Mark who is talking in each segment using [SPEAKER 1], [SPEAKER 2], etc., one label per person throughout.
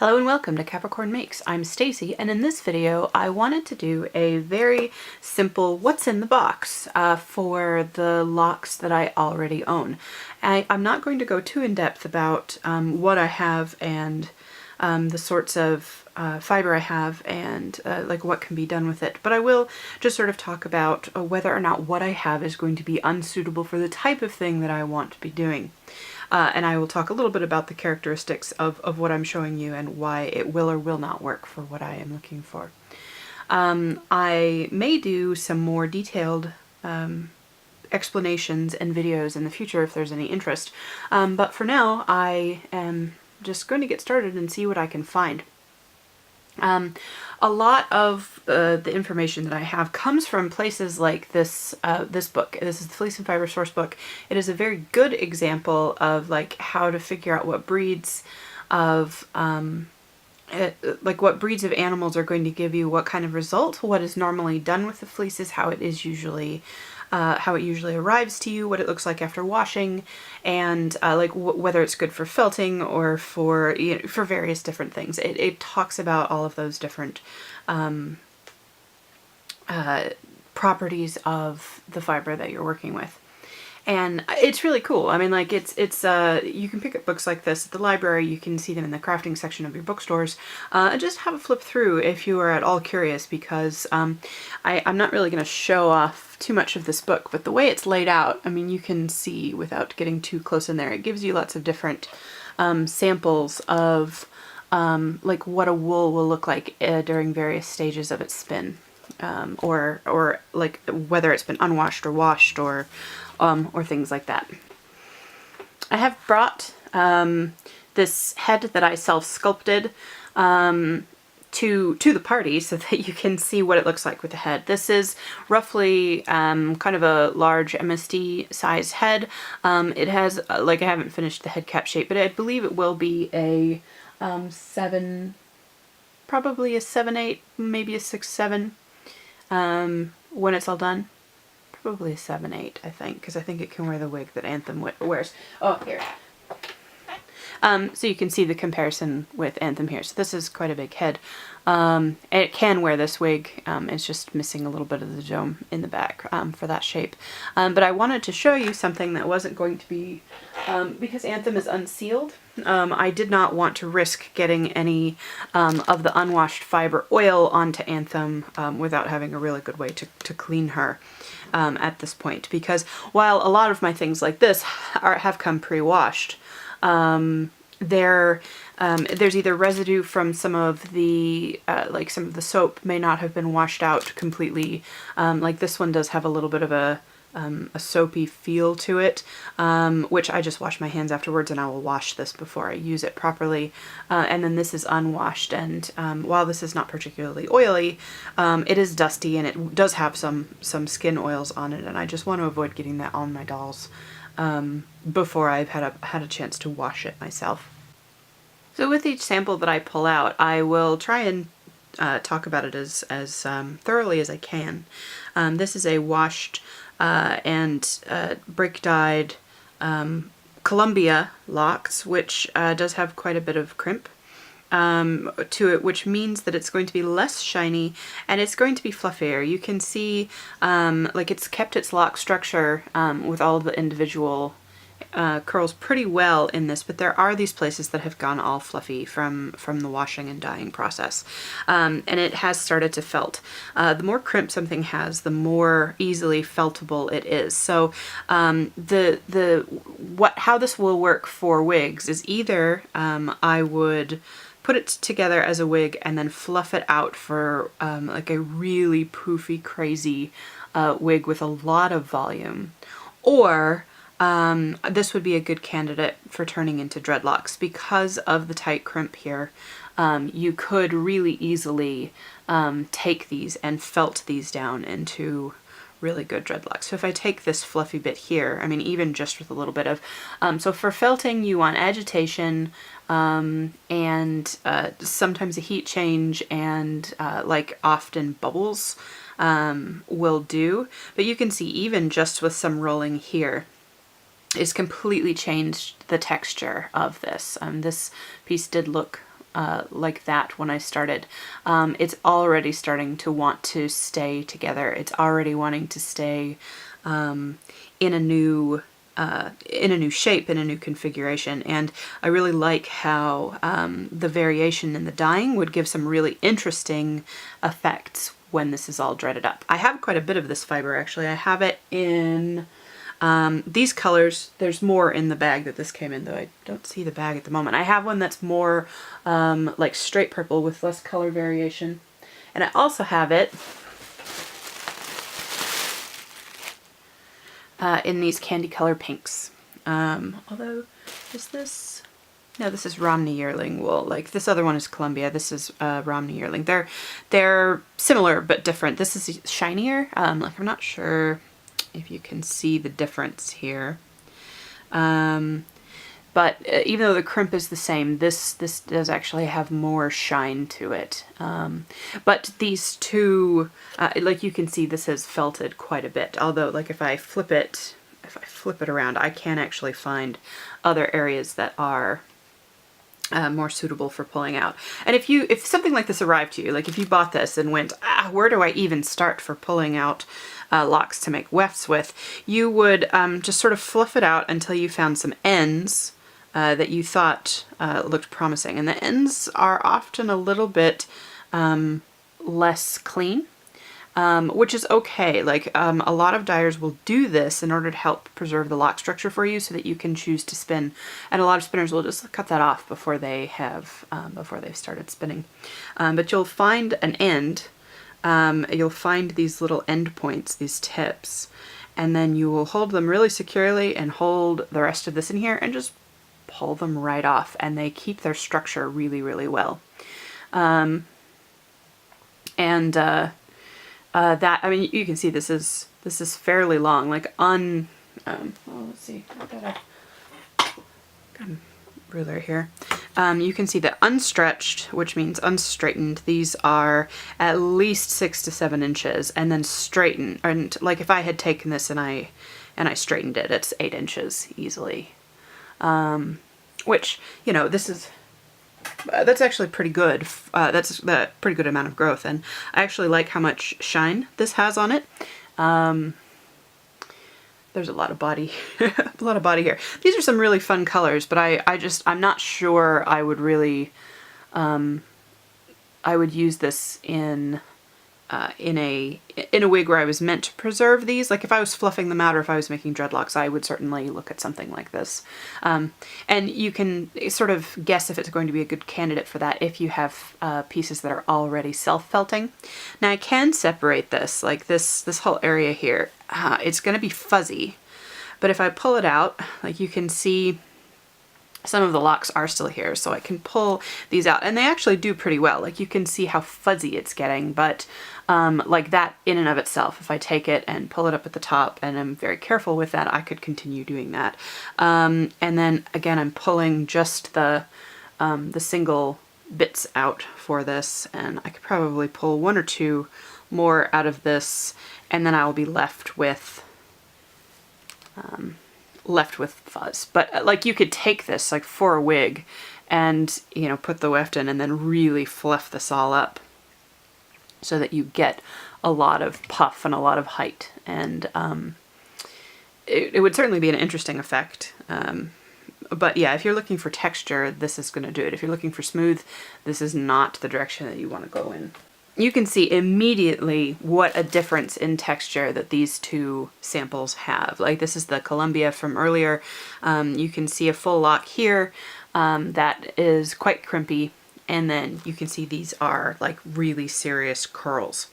[SPEAKER 1] Hello and welcome to Capricorn Makes. I'm Stacy, and in this video I wanted to do a very simple what's in the box for the locks that I already own. I'm not going to go too in depth about what I have and the sorts of fiber I have and like what can be done with it, but I will just sort of talk about whether or not what I have is going to be unsuitable for the type of thing that I want to be doing. And I will talk a little bit about the characteristics of what I'm showing you and why it will or will not work for what I am looking for. I may do some more detailed explanations and videos in the future if there's any interest, but for now I am just going to get started and see what I can find. A lot of the information that I have comes from places like this this book. This is the Fleece and Fiber Source Book. It is a very good example of like how to figure out what breeds of what breeds of animals are going to give you what kind of result, what is normally done with the fleeces, how it usually arrives to you, what it looks like after washing, and whether it's good for felting or for for various different things. It talks about all of those different properties of the fiber that you're working with. And it's really cool. I mean, like it's you can pick up books like this at the library. You can see them in the crafting section of your bookstores. Just have a flip through if you are at all curious, because I'm not really going to show off too much of this book, but the way it's laid out, I mean, you can see without getting too close in there. It gives you lots of different samples of like what a wool will look like during various stages of its spin, or like whether it's been unwashed or washed or things like that. I have brought this head that I self-sculpted to the party so that you can see what it looks like with the head. This is roughly kind of a large MSD size head. It has, like, I haven't finished the head cap shape, but I believe it will be a 7, probably a 7/8, maybe a 6/7 when it's all done. Probably a 7/8, I think, because I think it can wear the wig that Anthem wears. Oh, here. So you can see the comparison with Anthem here. So this is quite a big head. It can wear this wig. It's just missing a little bit of the dome in the back for that shape. But I wanted to show you something that wasn't going to be, because Anthem is unsealed, I did not want to risk getting any of the unwashed fiber oil onto Anthem without having a really good way to clean her at this point. Because while a lot of my things like this have come pre-washed, there's either residue from some of the some of the soap may not have been washed out completely. Like this one does have a little bit of a soapy feel to it, which I just wash my hands afterwards, and I will wash this before I use it properly. And then this is unwashed, and while this is not particularly oily, it is dusty and it does have some skin oils on it, and I just want to avoid getting that on my dolls before I've had a chance to wash it myself. So with each sample that I pull out, I will try and talk about it as thoroughly as I can. This is a washed and brick-dyed Columbia locks, which does have quite a bit of crimp to it, which means that it's going to be less shiny and it's going to be fluffier. You can see like it's kept its lock structure with all of the individual curls pretty well in this, but there are these places that have gone all fluffy from the washing and dyeing process, and it has started to felt. The more crimp something has, the more easily feltable it is. So how this will work for wigs is either I would put it together as a wig and then fluff it out for like a really poofy, crazy wig with a lot of volume, or this would be a good candidate for turning into dreadlocks. Because of the tight crimp here, you could really easily take these and felt these down into really good dreadlocks. So if I take this fluffy bit here, I mean, even just with a little bit of, so for felting you want agitation and sometimes a heat change and like often bubbles will do. But you can see even just with some rolling here, it's completely changed the texture of this. This piece did look like that when I started. It's already starting to want to stay together. It's already wanting to stay in a new shape, in a new configuration. And I really like how the variation in the dyeing would give some really interesting effects when this is all dreaded up. I have quite a bit of this fiber actually. I have it in these colors. There's more in the bag that this came in, though I don't see the bag at the moment. I have one that's more like straight purple with less color variation. And I also have it in these candy color pinks. Although, is this... No, this is Romney Yearling wool. Like, this other one is Columbia. This is Romney Yearling. They're similar but different. This is shinier. Like, I'm not sure if you can see the difference here. But even though the crimp is the same, this does actually have more shine to it. But these two, like you can see, this has felted quite a bit. Although, like, if I flip it around, I can actually find other areas that are more suitable for pulling out. And if something like this arrived to you, like if you bought this and went, where do I even start for pulling out locks to make wefts with, you would just sort of fluff it out until you found some ends that you thought looked promising. And the ends are often a little bit less clean. Which is okay. Like, a lot of dyers will do this in order to help preserve the lock structure for you so that you can choose to spin. And a lot of spinners will just cut that off before they've started spinning. But you'll find an end. You'll find these little end points, these tips, and then you will hold them really securely and hold the rest of this in here and just pull them right off, and they keep their structure really, really well. That, I mean, you can see this is fairly long. Like well, let's see. I've got a ruler here. You can see that unstretched, which means unstraightened, these are at least 6 to 7 inches, and then straightened. And like if I had taken this and I straightened it, it's 8 inches easily. Which, you know, this is. That's actually pretty good. That's a pretty good amount of growth, and I actually like how much shine this has on it. There's a lot of body, a lot of body here. These are some really fun colors, but I'm not sure I would really, I would use this in a wig where I was meant to preserve these. Like if I was fluffing them out or if I was making dreadlocks, I would certainly look at something like this. And you can sort of guess if it's going to be a good candidate for that if you have pieces that are already self-felting. Now I can separate this, like this whole area here. It's going to be fuzzy, but if I pull it out, like you can see some of the locks are still here, so I can pull these out, and they actually do pretty well. Like you can see how fuzzy it's getting, but like that in and of itself, if I take it and pull it up at the top and I'm very careful with that, I could continue doing that. And then again, I'm pulling just the single bits out for this, and I could probably pull 1 or 2 more out of this, and then I will be left with fuzz. But like you could take this like for a wig and, you know, put the weft in and then really fluff this all up so that you get a lot of puff and a lot of height. And it would certainly be an interesting effect. But yeah, if you're looking for texture, this is going to do it. If you're looking for smooth, this is not the direction that you want to go in. You can see immediately what a difference in texture that these two samples have. Like this is the Columbia from earlier. You can see a full lock here that is quite crimpy, and then you can see these are like really serious curls.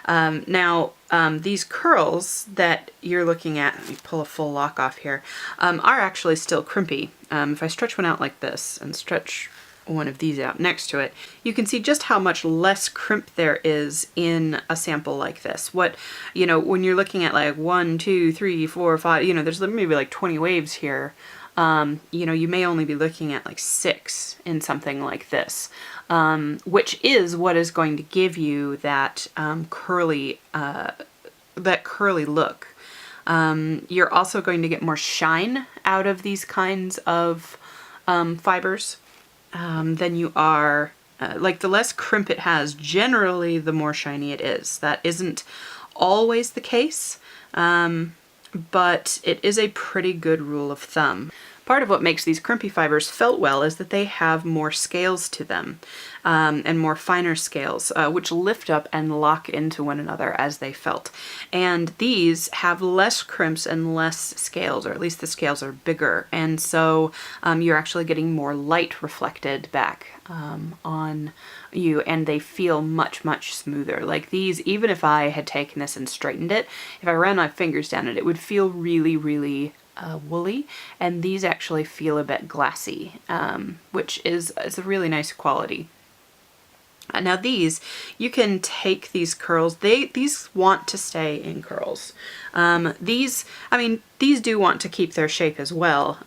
[SPEAKER 1] Now these curls that you're looking at, let me pull a full lock off here, are actually still crimpy. If I stretch one out like this and stretch one of these out next to it, you can see just how much less crimp there is in a sample like this. What, you know, when you're looking at like 1, 2, 3, 4, 5, you know, there's maybe like 20 waves here. You know, you may only be looking at like 6 in something like this, which is what is going to give you that curly look. You're also going to get more shine out of these kinds of fibers. than you are, like the less crimp it has, generally the more shiny it is. That isn't always the case, but it is a pretty good rule of thumb. Part of what makes these crimpy fibers felt well is that they have more scales to them, and more finer scales, which lift up and lock into one another as they felt. And these have less crimps and less scales, or at least the scales are bigger, and so you're actually getting more light reflected back on you, and they feel much, much smoother. Like these, even if I had taken this and straightened it, if I ran my fingers down it, it would feel really, really woolly, and these actually feel a bit glassy, which is a really nice quality. Now these, you can take these curls, these want to stay in curls. These do want to keep their shape as well,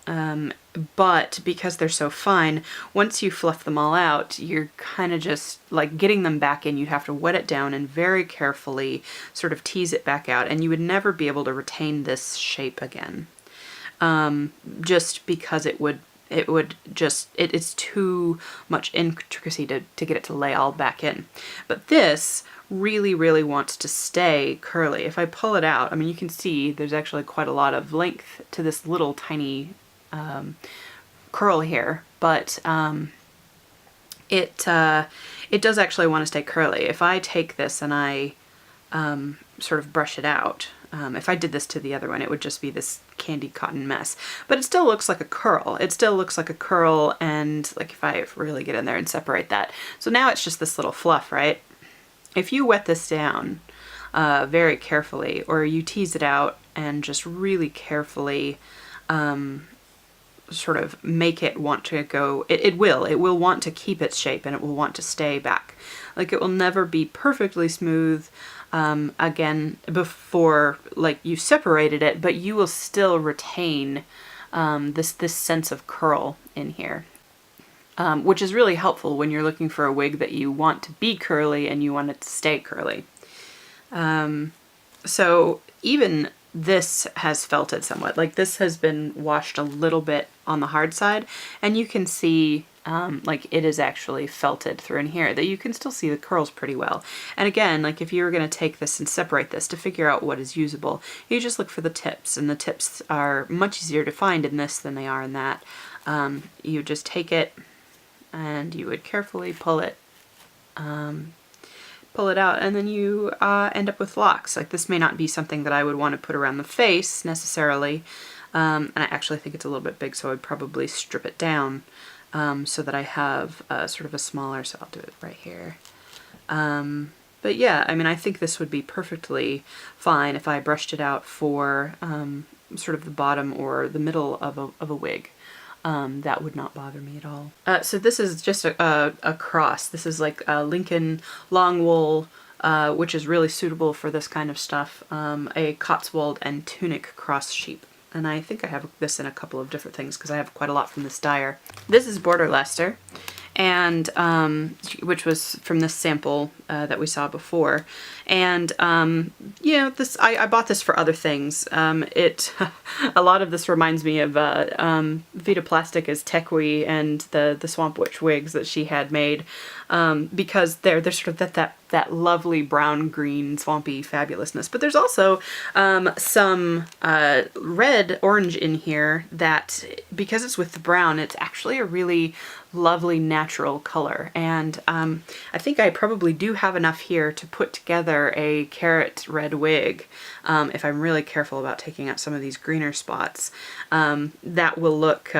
[SPEAKER 1] but because they're so fine, once you fluff them all out, you're kind of just like getting them back in. You'd have to wet it down and very carefully sort of tease it back out, and you would never be able to retain this shape again. Just because it's too much intricacy to get it to lay all back in. But this really, really wants to stay curly. If I pull it out, I mean, you can see there's actually quite a lot of length to this little tiny curl here, but it does actually want to stay curly. If I take this and I sort of brush it out, if I did this to the other one, it would just be this candy cotton mess. But it still looks like a curl. It still looks like a curl, and like if I really get in there and separate that. So now it's just this little fluff, right? If you wet this down very carefully, or you tease it out and just really carefully sort of make it want to go, it will want to keep its shape, and it will want to stay back. Like it will never be perfectly smooth again before like you separated it, but you will still retain this sense of curl in here, which is really helpful when you're looking for a wig that you want to be curly and you want it to stay curly. So even this has felted somewhat. Like this has been washed a little bit on the hard side, and you can see like it is actually felted through in here, that you can still see the curls pretty well. And again, like if you were going to take this and separate this to figure out what is usable, you just look for the tips, and the tips are much easier to find in this than they are in that. You just take it and you would carefully pull it out, and then you end up with locks. Like this may not be something that I would want to put around the face necessarily, and I actually think it's a little bit big, so I'd probably strip it down so that I have sort of a smaller, so I'll do it right here. But yeah, I mean, I think this would be perfectly fine if I brushed it out for sort of the bottom or the middle of a wig. That would not bother me at all. So this is just a cross. This is like a Lincoln long wool, which is really suitable for this kind of stuff. A Cotswold and tunic cross sheep. And I think I have this in a couple of different things because I have quite a lot from this dyer. This is Border Leicester, and which was from this sample that we saw before. And you know, this I bought this for other things. A lot of this reminds me of Vita Plastica's Tequi and the Swamp Witch wigs that she had made, because they're sort of that lovely brown green swampy fabulousness. But there's also some red orange in here that, because it's with the brown, it's actually a really lovely natural color. And I think I probably do have enough here to put together a carrot red wig, if I'm really careful about taking out some of these greener spots. That will look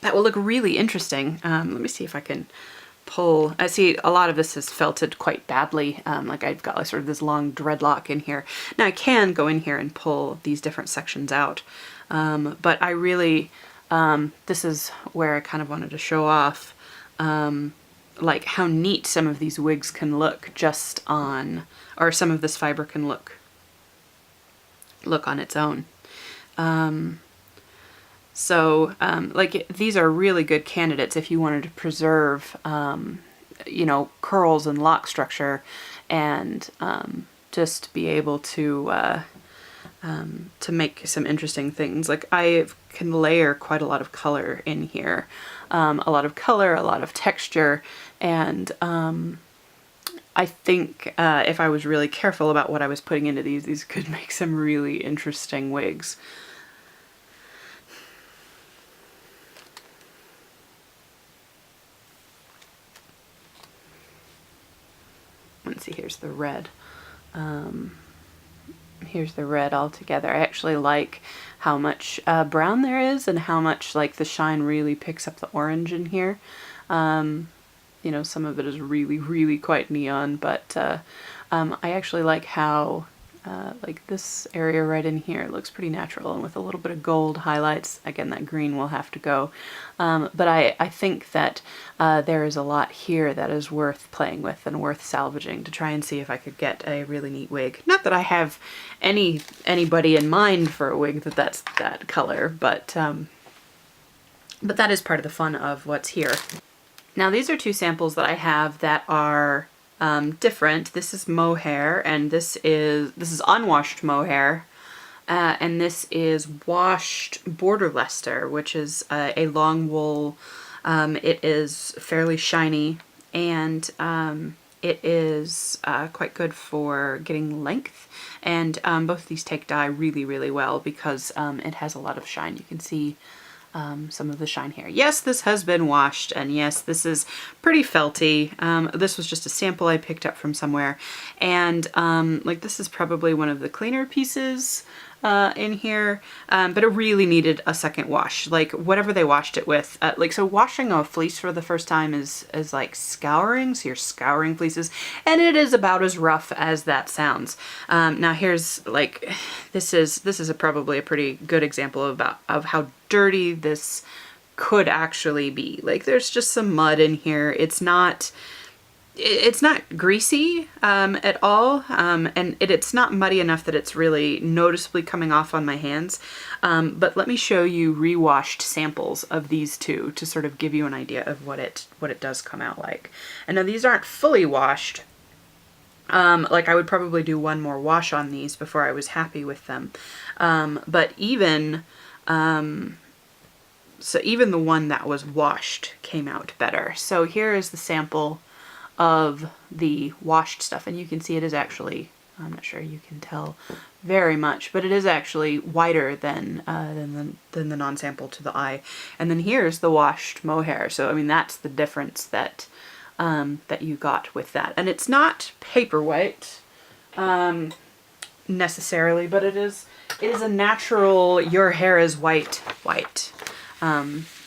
[SPEAKER 1] really interesting. Let me see if I can pull. I see a lot of this is felted quite badly. Like I've got like sort of this long dreadlock in here. Now I can go in here and pull these different sections out, but I really, this is where I kind of wanted to show off like how neat some of these wigs can look just on, or some of this fiber can look on its own. So like these are really good candidates if you wanted to preserve, you know, curls and lock structure, and just be able to make some interesting things. Like I've can layer quite a lot of color in here. A lot of color, a lot of texture, and I think if I was really careful about what I was putting into these could make some really interesting wigs. Let's see, here's the red. Here's the red all together. I actually like how much brown there is and how much like the shine really picks up the orange in here. You know, some of it is really, really quite neon, but I actually like how like this area right in here looks pretty natural, and with a little bit of gold highlights. Again, that green will have to go. But I think that there is a lot here that is worth playing with and worth salvaging to try and see if I could get a really neat wig. Not that I have anybody in mind for a wig that's that color, but that is part of the fun of what's here. Now these are two samples that I have that are different. This is Mohair, and this is unwashed Mohair, and this is washed Border Leicester, which is a long wool. It is fairly shiny, and it is quite good for getting length. And both of these take dye really, really well because it has a lot of shine. You can see some of the shine here. Yes, this has been washed, and yes, this is pretty felty. This was just a sample I picked up from somewhere, and like this is probably one of the cleaner pieces in here, but it really needed a second wash. Like whatever they washed it with, like so washing a fleece for the first time is like scouring, so you're scouring fleeces, and it is about as rough as that sounds. Now here's like, this is probably a pretty good example of how dirty this could actually be. Like there's just some mud in here. It's not greasy at all, and it's not muddy enough that it's really noticeably coming off on my hands. But let me show you rewashed samples of these two to sort of give you an idea of what it does come out like. And now these aren't fully washed. Like I would probably do one more wash on these before I was happy with them. But even so even the one that was washed came out better. So here is the sample of the washed stuff, and you can see it is actually, I'm not sure you can tell very much, but it is actually whiter than the non-sample to the eye. And then here's the washed Mohair. So I mean that's the difference that that you got with that. And it's not paper white necessarily, but it is a natural, your hair is white.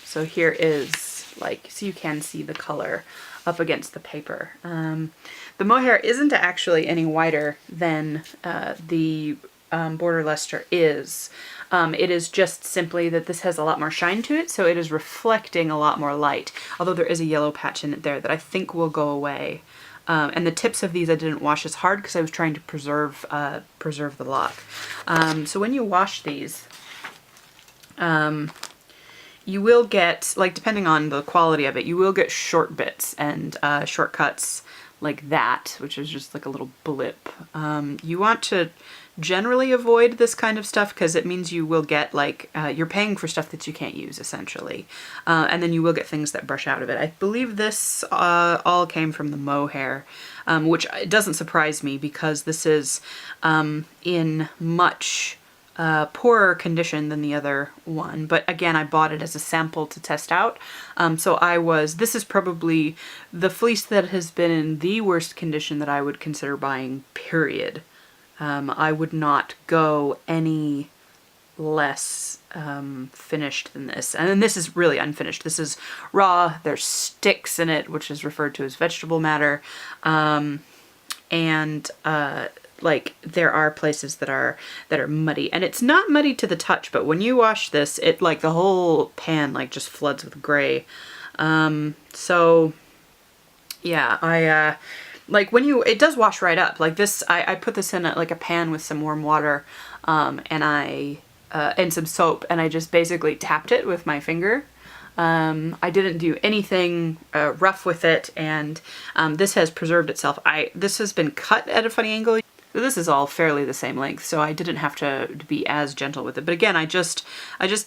[SPEAKER 1] So here is like, so you can see the color up against the paper. The Mohair isn't actually any whiter than the Border Leicester is. It is just simply that this has a lot more shine to it, so it is reflecting a lot more light, although there is a yellow patch in it there that I think will go away. And the tips of these I didn't wash as hard because I was trying to preserve the lock. So when you wash these, you will get, like depending on the quality of it, you will get short bits and shortcuts like that, which is just like a little blip. You want to generally avoid this kind of stuff because it means you will get like, you're paying for stuff that you can't use essentially. And then you will get things that brush out of it. I believe this all came from the Mohair, which doesn't surprise me because this is in much poorer condition than the other one, but again I bought it as a sample to test out. So this is probably the fleece that has been in the worst condition that I would consider buying, period. I would not go any less finished than this. And then this is really unfinished. This is raw, there's sticks in it, which is referred to as vegetable matter, like there are places that are muddy, and it's not muddy to the touch, but when you wash this, it like the whole pan like just floods with gray. So yeah, I like when it does wash right up like this. I put this in like a pan with some warm water and some soap, and I just basically tapped it with my finger. I didn't do anything rough with it, and this has preserved itself. This has been cut at a funny angle. this is all fairly the same length, so I didn't have to be as gentle with it. But again, I just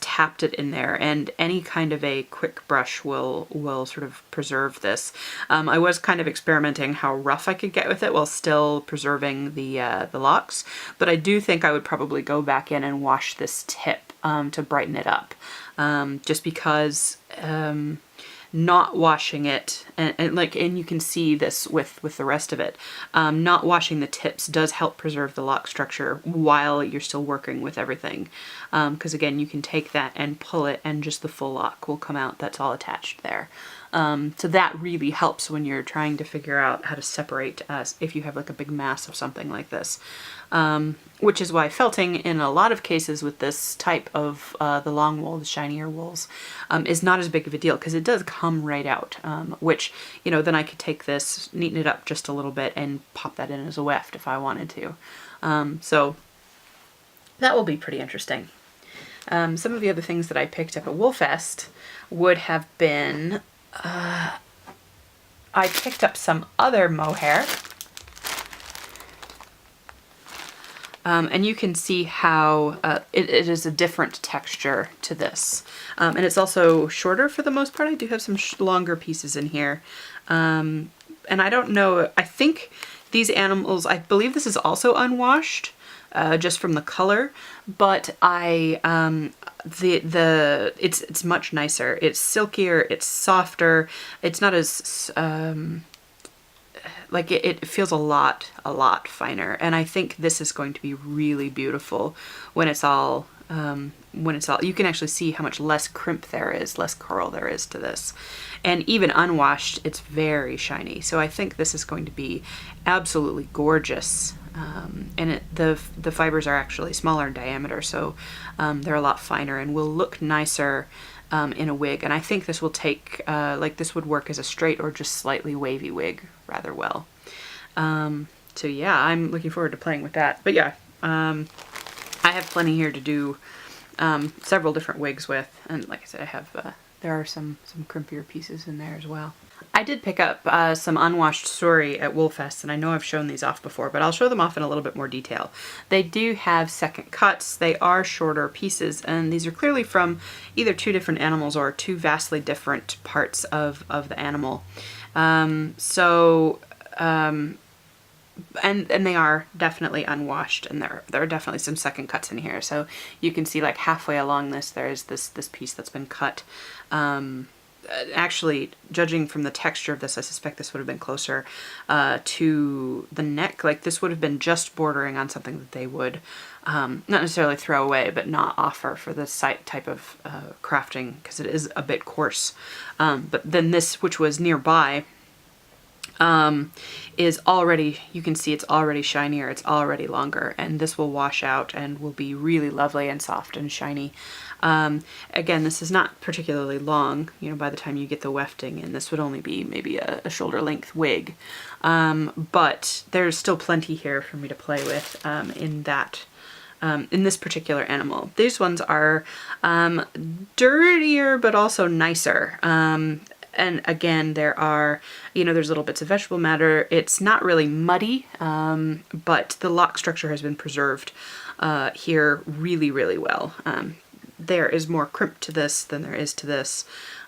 [SPEAKER 1] tapped it in there, and any kind of a quick brush will sort of preserve this. I was kind of experimenting how rough I could get with it while still preserving the locks, but I do think I would probably go back in and wash this tip to brighten it up, just because not washing it, and you can see this with the rest of it, not washing the tips does help preserve the lock structure while you're still working with everything, because again, you can take that and pull it and just the full lock will come out. That's all attached there. So that really helps when you're trying to figure out how to separate if you have like a big mass of something like this. Which is why felting in a lot of cases with this type of the long wool, the shinier wools, is not as big of a deal because it does come right out, which, you know, then I could take this, neaten it up just a little bit and pop that in as a weft if I wanted to. So that will be pretty interesting. Some of the other things that I picked up at Woolfest would have been, I picked up some other mohair. And you can see how it is a different texture to this. And it's also shorter for the most part. I do have some longer pieces in here. And I don't know, I think these animals, I believe this is also unwashed, just from the color, but it's much nicer. It's silkier, it's softer, it's not as, like it feels a lot finer, and I think this is going to be really beautiful when it's all you can actually see how much less crimp there is, less curl there is to this, and even unwashed, it's very shiny. So I think this is going to be absolutely gorgeous. And the fibers are actually smaller in diameter, so they're a lot finer and will look nicer in a wig. And I think this will take, like this would work as a straight or just slightly wavy wig rather well. So yeah, I'm looking forward to playing with that. But yeah, I have plenty here to do several different wigs with. And like I said, I have, there are some crimpier pieces in there as well. I did pick up some unwashed suri at Woolfest, and I know I've shown these off before, but I'll show them off in a little bit more detail. They do have second cuts. They are shorter pieces, and these are clearly from either two different animals or two vastly different parts of the animal. And they are definitely unwashed, and there are definitely some second cuts in here. So you can see like halfway along this, there is this piece that's been cut. Actually, judging from the texture of this, I suspect this would have been closer to the neck. Like this would have been just bordering on something that they would not necessarily throw away, but not offer for this type of crafting, because it is a bit coarse. But then this, which was nearby, is already, you can see it's already shinier, it's already longer, and this will wash out and will be really lovely and soft and shiny. Again, this is not particularly long, you know, by the time you get the wefting in. This would only be maybe a shoulder length wig, but there's still plenty here for me to play with in this particular animal. These ones are dirtier but also nicer. And again, there are, you know, there's little bits of vegetable matter. It's not really muddy, but the lock structure has been preserved here really, really well. There is more crimp to this than there is to this.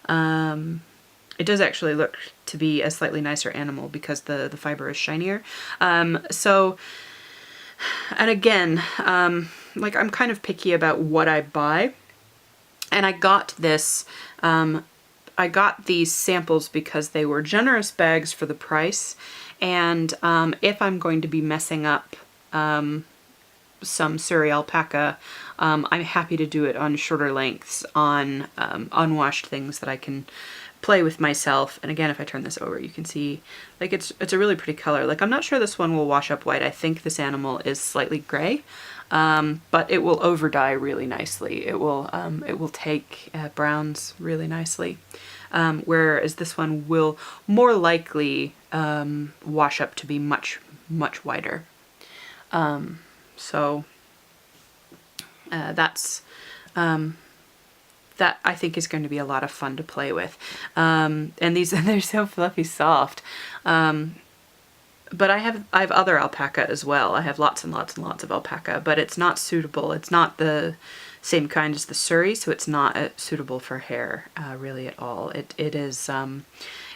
[SPEAKER 1] It does actually look to be a slightly nicer animal because the fiber is shinier. So, and again, like I'm kind of picky about what I buy. And I got this, I got these samples because they were generous bags for the price, and if I'm going to be messing up some suri alpaca, I'm happy to do it on shorter lengths, on unwashed things that I can play with myself. And again, if I turn this over, you can see like it's a really pretty color. Like I'm not sure this one will wash up white. I think this animal is slightly gray. But it will over dye really nicely. It will take browns really nicely, whereas this one will more likely wash up to be much whiter. So that's that I think is going to be a lot of fun to play with. And these they're so fluffy soft. but I have other alpaca as well. I have lots and lots and lots of alpaca, but it's not suitable. It's not the same kind as the Surrey, so it's not suitable for hair really at all. It is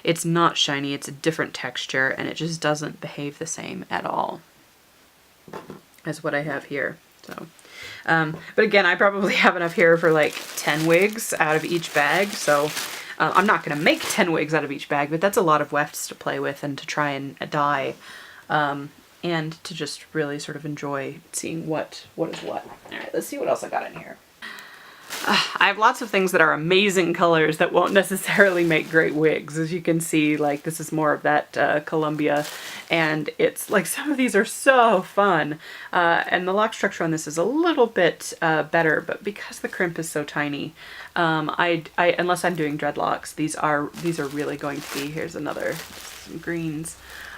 [SPEAKER 1] it's not shiny. It's a different texture, and it just doesn't behave the same at all as what I have here. So, but again, I probably have enough here for like 10 wigs out of each bag. So I'm not going to make 10 wigs out of each bag, but that's a lot of wefts to play with and to try and dye, and to just really sort of enjoy seeing what is what. All right, let's see what else I got in here. I have lots of things that are amazing colors that won't necessarily make great wigs. As you can see, like this is more of that Columbia, and it's like some of these are so fun. And the lock structure on this is a little bit better, but because the crimp is so tiny, unless I'm doing dreadlocks, these are really going to be, here's another, some greens.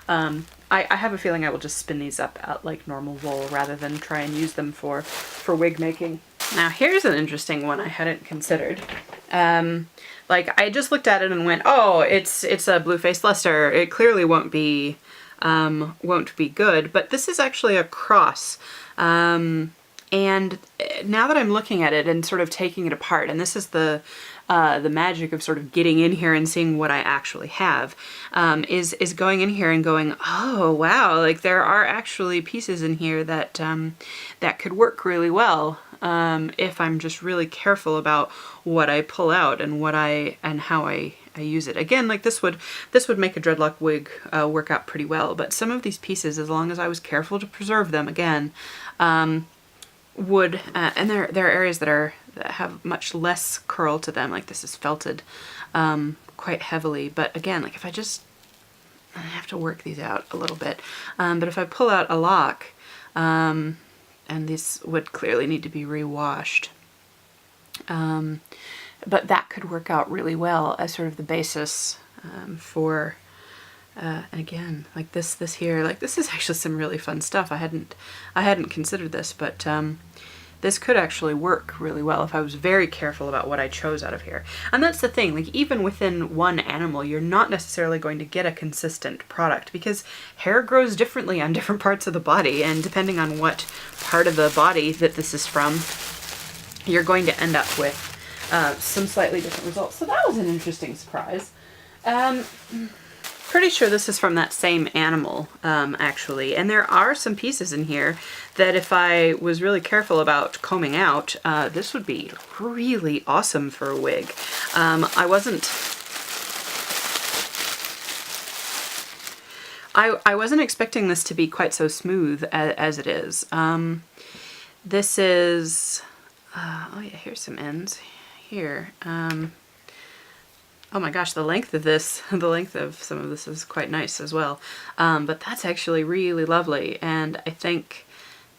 [SPEAKER 1] I have a feeling I will just spin these up at like normal wool rather than try and use them for wig making. Now here's an interesting one I hadn't considered. Like I just looked at it and went, oh, it's a blue-faced Leicester. It clearly won't be good, but this is actually a cross. And now that I'm looking at it and sort of taking it apart, and this is the magic of sort of getting in here and seeing what I actually have, is going in here and going, oh wow, like there are actually pieces in here that that could work really well if I'm just really careful about what I pull out and how I use it. Again, like this would make a dreadlock wig work out pretty well, but some of these pieces, as long as I was careful to preserve them, again, would and there are areas that have much less curl to them, like this is felted quite heavily, but again, like if I have to work these out a little bit, but if I pull out a lock, and this would clearly need to be re-washed, but that could work out really well as sort of the basis for and again, like this here, like this is actually some really fun stuff. I hadn't considered this, but this could actually work really well if I was very careful about what I chose out of here. And that's the thing, like even within one animal, you're not necessarily going to get a consistent product because hair grows differently on different parts of the body, and depending on what part of the body that this is from, you're going to end up with some slightly different results. So that was an interesting surprise. Pretty sure this is from that same animal, actually. And there are some pieces in here that if I was really careful about combing out, this would be really awesome for a wig. I wasn't expecting this to be quite so smooth as it is. This is, oh yeah, here's some ends here. Oh my gosh, the length of this, the length of some of this is quite nice as well. But that's actually really lovely. And I think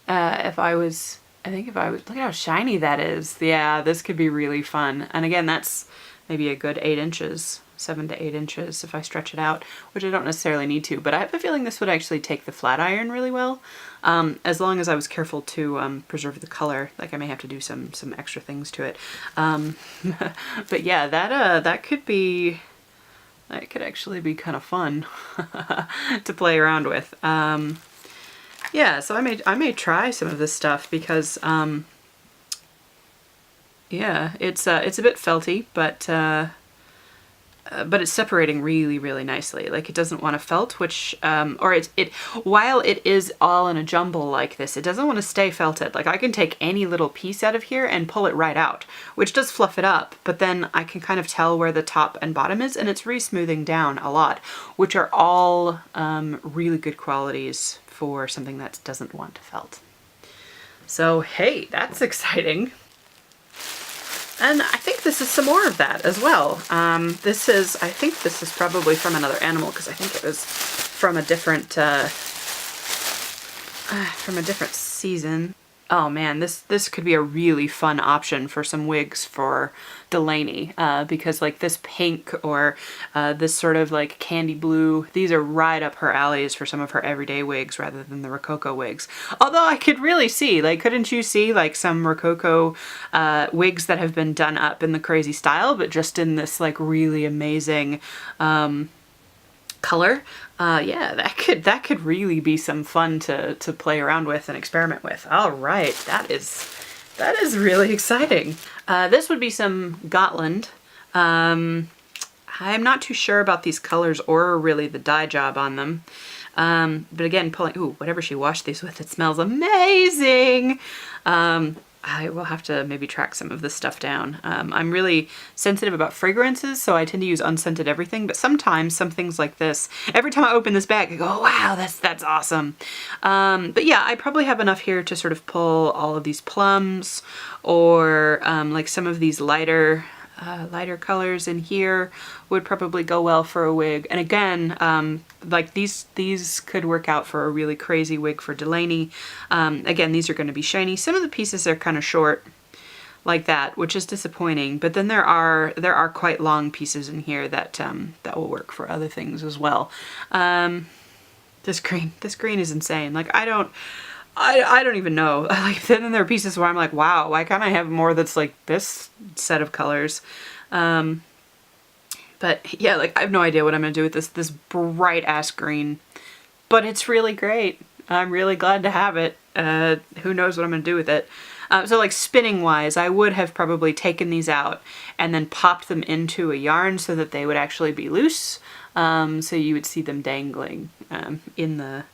[SPEAKER 1] if I was, look at how shiny that is. Yeah, this could be really fun. And again, that's maybe a good 8 inches, 7 to 8 inches if I stretch it out, which I don't necessarily need to, but I have a feeling this would actually take the flat iron really well. As long as I was careful to preserve the color, like I may have to do some extra things to it. But yeah, that could actually be kind of fun to play around with. Yeah, so I may try some of this stuff because yeah, it's a bit felty, but it's separating really, really nicely. Like it doesn't want to felt, which, or while it is all in a jumble like this, it doesn't want to stay felted. Like I can take any little piece out of here and pull it right out, which does fluff it up, but then I can kind of tell where the top and bottom is, and it's re-smoothing down a lot, which are all really good qualities for something that doesn't want to felt. So hey, that's exciting. And I think this is some more of that as well. I think this is probably from another animal because I think it was from a different season. Oh man, this could be a really fun option for some wigs for Delaney, because like this pink or this sort of like candy blue, these are right up her alleys for some of her everyday wigs rather than the Rococo wigs. Although I could really see, like, couldn't you see like some Rococo wigs that have been done up in the crazy style, but just in this like really amazing color, yeah, that could really be some fun to play around with and experiment with. All right, that is really exciting. This would be some Gotland. I'm not too sure about these colors or really the dye job on them. But again, ooh, whatever she washed these with, it smells amazing. I will have to maybe track some of this stuff down. I'm really sensitive about fragrances, so I tend to use unscented everything, but sometimes some things like this, every time I open this bag, I go, oh, wow, that's awesome. But yeah, I probably have enough here to sort of pull all of these plums or like some of these lighter colors in here would probably go well for a wig. And again, like these could work out for a really crazy wig for Delaney. Again, these are going to be shiny. Some of the pieces are kind of short like that, which is disappointing. But then there are quite long pieces in here that that will work for other things as well. This green is insane. Like I don't even know. Like then there are pieces where I'm like, wow, why can't I have more that's like this set of colors? But yeah, like I have no idea what I'm gonna do with this bright ass green, but it's really great. I'm really glad to have it. Who knows what I'm gonna do with it? So like spinning wise, I would have probably taken these out and then popped them into a yarn so that they would actually be loose. So you would see them dangling in the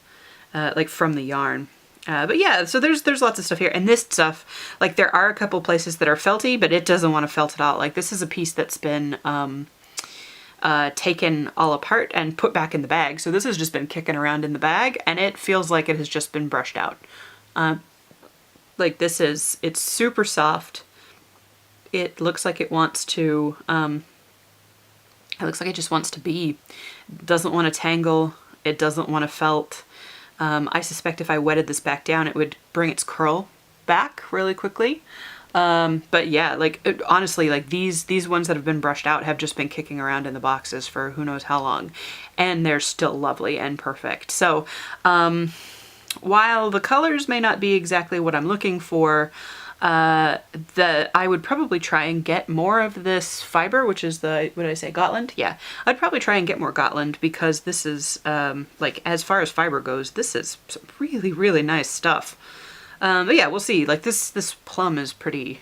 [SPEAKER 1] like from the yarn. But yeah, so there's lots of stuff here. And this stuff, like there are a couple places that are felty, but it doesn't want to felt at all. Like this is a piece that's been taken all apart and put back in the bag. So this has just been kicking around in the bag and it feels like it has just been brushed out. Like it's super soft. It looks like it wants to, it looks like it just wants to be. It doesn't want to tangle. It doesn't want to felt. I suspect if I wetted this back down, it would bring its curl back really quickly. But yeah, like honestly, like these ones that have been brushed out have just been kicking around in the boxes for who knows how long, and they're still lovely and perfect. So, while the colors may not be exactly what I'm looking for, I would probably try and get more of this fiber, which is what did I say, Gotland? Yeah, I'd probably try and get more Gotland because this is, like, as far as fiber goes, this is some really, really nice stuff. But yeah, we'll see. Like, this plum is pretty,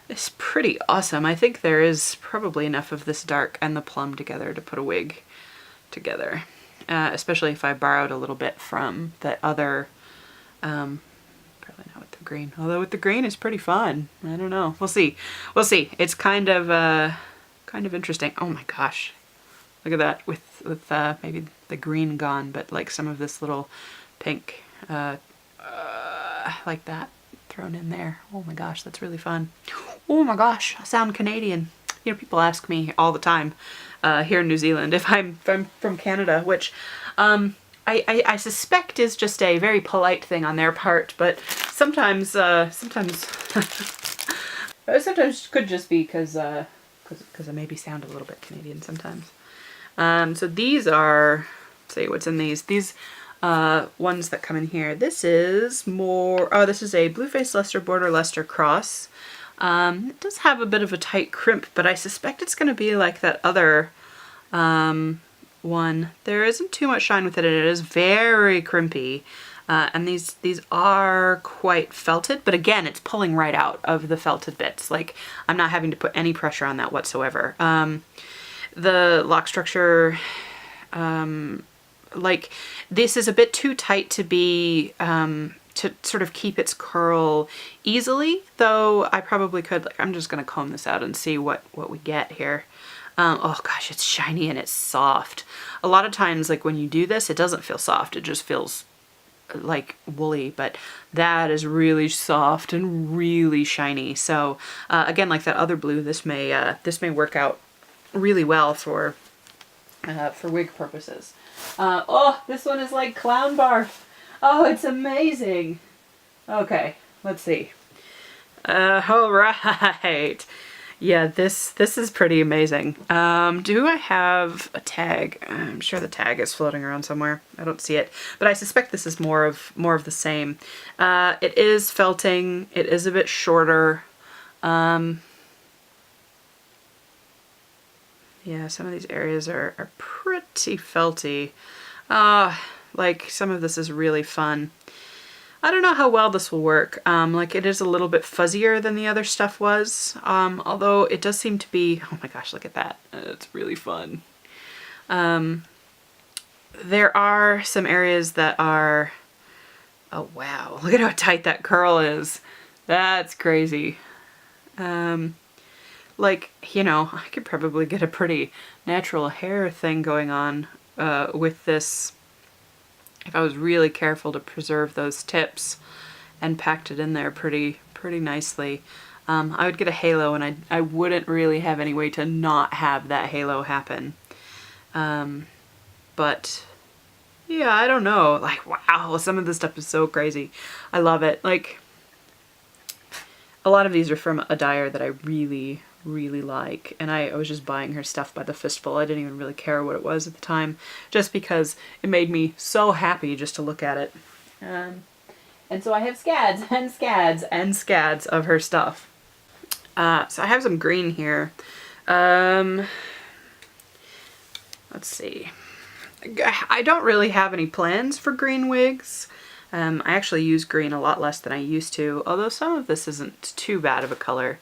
[SPEAKER 1] it's pretty awesome. I think there is probably enough of this dark and the plum together to put a wig together, especially if I borrowed a little bit from the other, probably not with the green, although with the green it's pretty fun. I don't know. We'll see. We'll see. It's kind of interesting. Oh my gosh. Look at that with maybe the green gone, but like some of this little pink, like that thrown in there. Oh my gosh, that's really fun. Oh my gosh, I sound Canadian. You know, people ask me all the time here in New Zealand if I'm from Canada, which I suspect is just a very polite thing on their part, but sometimes sometimes could just be because I maybe sound a little bit Canadian sometimes. So these are, let's see what's in these ones that come in here. This is more, oh, this is a Blueface Leicester Border Leicester cross. It does have a bit of a tight crimp, but I suspect it's going to be like that other one. There isn't too much shine with it, and it is very crimpy. And these are quite felted, but again, it's pulling right out of the felted bits. Like, I'm not having to put any pressure on that whatsoever. The lock structure, like, this is a bit too tight to be, to sort of keep its curl easily, though I probably could, like, I'm just gonna comb this out and see what we get here. Oh gosh, it's shiny and it's soft. A lot of times, like, when you do this, it doesn't feel soft, it just feels like woolly, but that is really soft and really shiny. So again, like that other blue, this may work out really well for wig purposes. Oh, this one is like clown barf. Oh, it's amazing. Okay, let's see. All right. Yeah, this is pretty amazing. Do I have a tag? I'm sure the tag is floating around somewhere. I don't see it, but I suspect this is more of the same. It is felting. It is a bit shorter. Yeah, some of these areas are pretty felty. Like some of this is really fun. I don't know how well this will work. Like it is a little bit fuzzier than the other stuff was. Although it does seem to be, oh my gosh, look at that. It's really fun. There are some areas that are, oh wow, look at how tight that curl is. That's crazy. Like, you know, I could probably get a pretty natural hair thing going on with this if I was really careful to preserve those tips and packed it in there pretty nicely. I would get a halo, and I wouldn't really have any way to not have that halo happen. But yeah, I don't know. Like, wow, some of this stuff is so crazy. I love it. Like, a lot of these are from a dyer that I really like, and I was just buying her stuff by the fistful. I didn't even really care what it was at the time, just because it made me so happy just to look at it. And so I have scads and scads and scads of her stuff. So I have some green here. Let's see. I don't really have any plans for green wigs. I actually use green a lot less than I used to, although some of this isn't too bad of a color.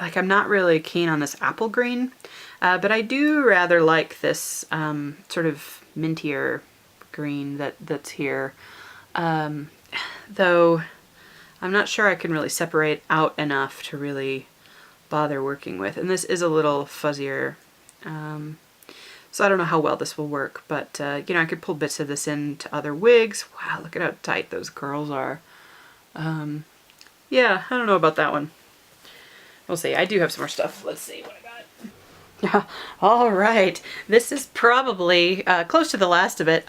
[SPEAKER 1] Like I'm not really keen on this apple green, but I do rather like this sort of mintier green that's here. Though I'm not sure I can really separate out enough to really bother working with. And this is a little fuzzier, so I don't know how well this will work, but you know, I could pull bits of this into other wigs. Wow, look at how tight those curls are. Yeah, I don't know about that one. We'll see. I do have some more stuff. Let's see what I got. All right, this is probably close to the last of it.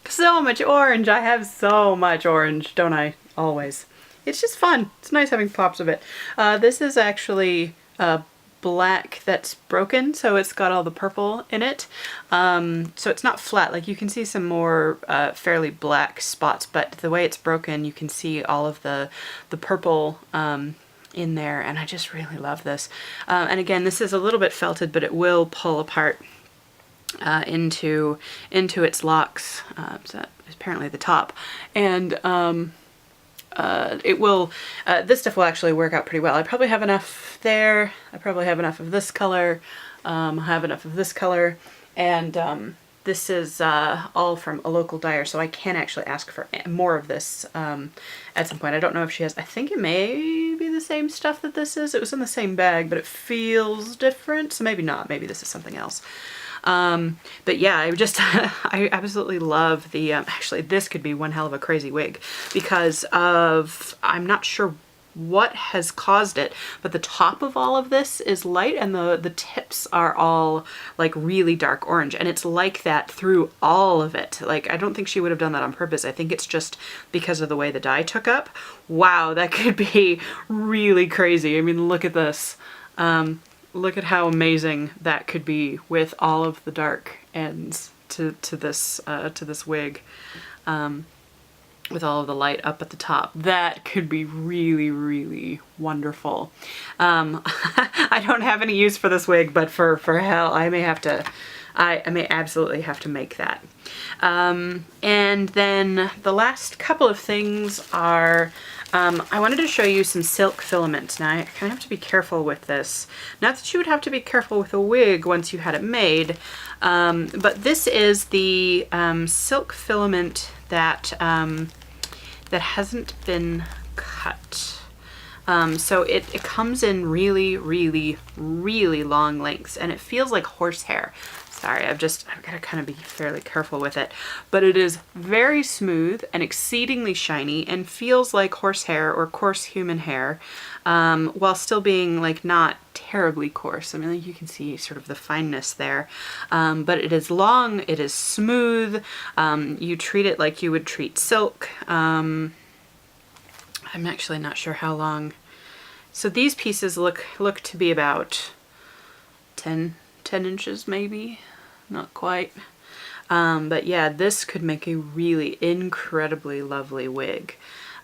[SPEAKER 1] So much orange. I have so much orange, don't I? Always. It's just fun. It's nice having pops of it. This is actually black that's broken, so it's got all the purple in it. So it's not flat. Like you can see some more fairly black spots, but the way it's broken, you can see all of the purple in there, and I just really love this. And again, this is a little bit felted, but it will pull apart into its locks. So that is apparently the top, and it will. This stuff will actually work out pretty well. I probably have enough there. I probably have enough of this color. I have enough of this color, and this is all from a local dyer, so I can actually ask for more of this at some point. I don't know if she has. I think it may be the same stuff that this is. It was in the same bag, but it feels different, so maybe not. Maybe this is something else. But yeah, I absolutely love the, actually this could be one hell of a crazy wig because of, I'm not sure what has caused it, but the top of all of this is light and the tips are all like really dark orange, and it's like that through all of it. Like I don't think she would have done that on purpose. I think it's just because of the way the dye took up. Wow, that could be really crazy. I mean, look at this. Look at how amazing that could be with all of the dark ends to this wig, with all of the light up at the top. That could be really wonderful. I don't have any use for this wig, but for hell, I may absolutely have to make that. And then the last couple of things are, I wanted to show you some silk filament. Now I kind of have to be careful with this. Not that you would have to be careful with a wig once you had it made, but this is the silk filament that that hasn't been cut. So it comes in really long lengths, and it feels like horsehair. Sorry, I've got to kind of be fairly careful with it, but it is very smooth and exceedingly shiny and feels like horsehair or coarse human hair, while still being like not terribly coarse. I mean, like, you can see sort of the fineness there, but it is long, it is smooth. You treat it like you would treat silk. I'm actually not sure how long. So these pieces look to be about 10 inches maybe. Not quite. But yeah, this could make a really incredibly lovely wig.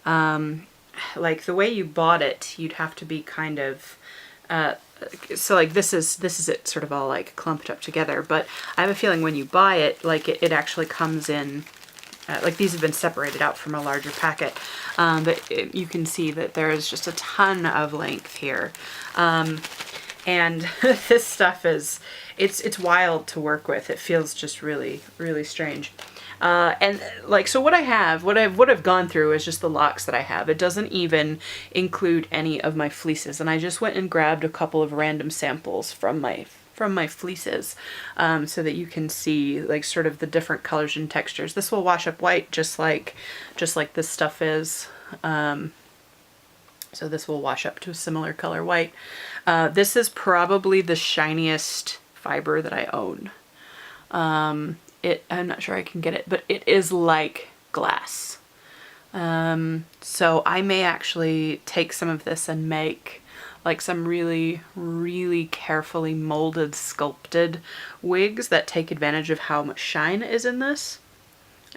[SPEAKER 1] Like the way you bought it, you'd have to be kind of so like this is it sort of all like clumped up together, but I have a feeling when you buy it, like it actually comes in, like these have been separated out from a larger packet, but you can see that there is just a ton of length here. And this stuff is, it's wild to work with. It feels just really, really strange. And like, so what I've gone through is just the locks that I have. It doesn't even include any of my fleeces. And I just went and grabbed a couple of random samples from my fleeces, so that you can see like sort of the different colors and textures. This will wash up white just like this stuff is. So this will wash up to a similar color white. This is probably the shiniest fiber that I own. I'm not sure I can get it, but it is like glass. So I may actually take some of this and make like some really, really carefully molded, sculpted wigs that take advantage of how much shine is in this.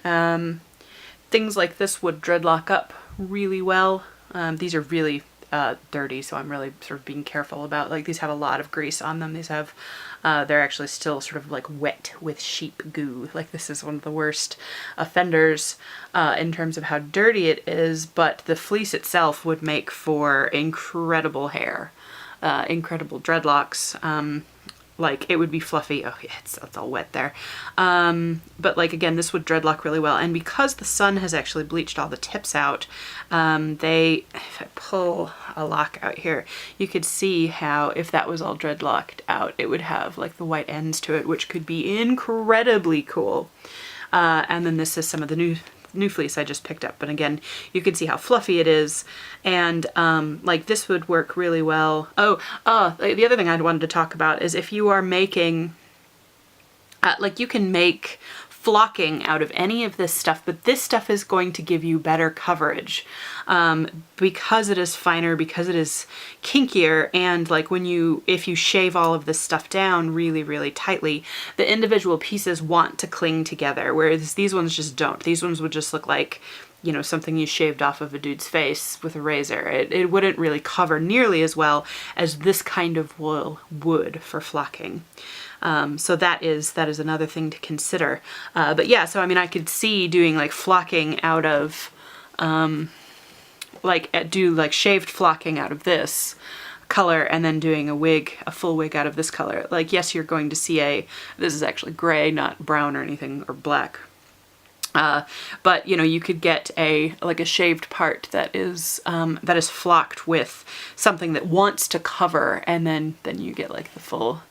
[SPEAKER 1] Things like this would dreadlock up really well. These are really dirty, so I'm really sort of being careful about, like, these have a lot of grease on them. These have, they're actually still sort of like wet with sheep goo. Like, this is one of the worst offenders in terms of how dirty it is, but the fleece itself would make for incredible hair, incredible dreadlocks. Like, it would be fluffy. Oh yeah, it's all wet there. But like, again, this would dreadlock really well. And because the sun has actually bleached all the tips out, if I pull a lock out here, you could see how if that was all dreadlocked out, it would have like the white ends to it, which could be incredibly cool. And then this is some of the new fleece I just picked up, but again, you can see how fluffy it is, and like this would work really well. The other thing I wanted to talk about is if you are making, like, you can make flocking out of any of this stuff, but this stuff is going to give you better coverage because it is finer, because it is kinkier, and like if you shave all of this stuff down really, really tightly, the individual pieces want to cling together, whereas these ones just don't. These ones would just look like, you know, something you shaved off of a dude's face with a razor. It wouldn't really cover nearly as well as this kind of wool would for flocking. So that is another thing to consider. But yeah, so I mean, I could see doing like flocking out of, do like shaved flocking out of this color and then doing a full wig out of this color. Like, yes, you're going to see this is actually gray, not brown or anything, or black. But you know, you could get a shaved part that is flocked with something that wants to cover, and then you get like the full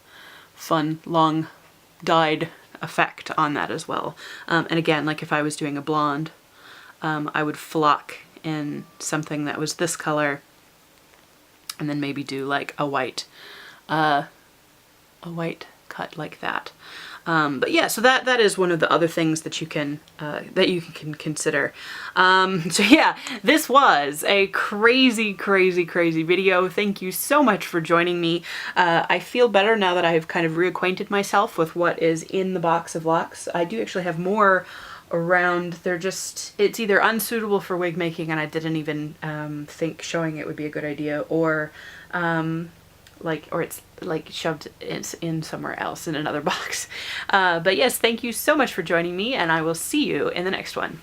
[SPEAKER 1] fun long dyed effect on that as well. And again, like if I was doing a blonde, I would flock in something that was this color, and then maybe do like a white cut like that. But yeah, so that is one of the other things that you can consider. So yeah, this was a crazy, crazy, crazy video. Thank you so much for joining me. I feel better now that I've kind of reacquainted myself with what is in the box of locks. I do actually have more around. It's either unsuitable for wig making and I didn't even think showing it would be a good idea, or it's like shoved in somewhere else in another box. But yes, thank you so much for joining me, and I will see you in the next one.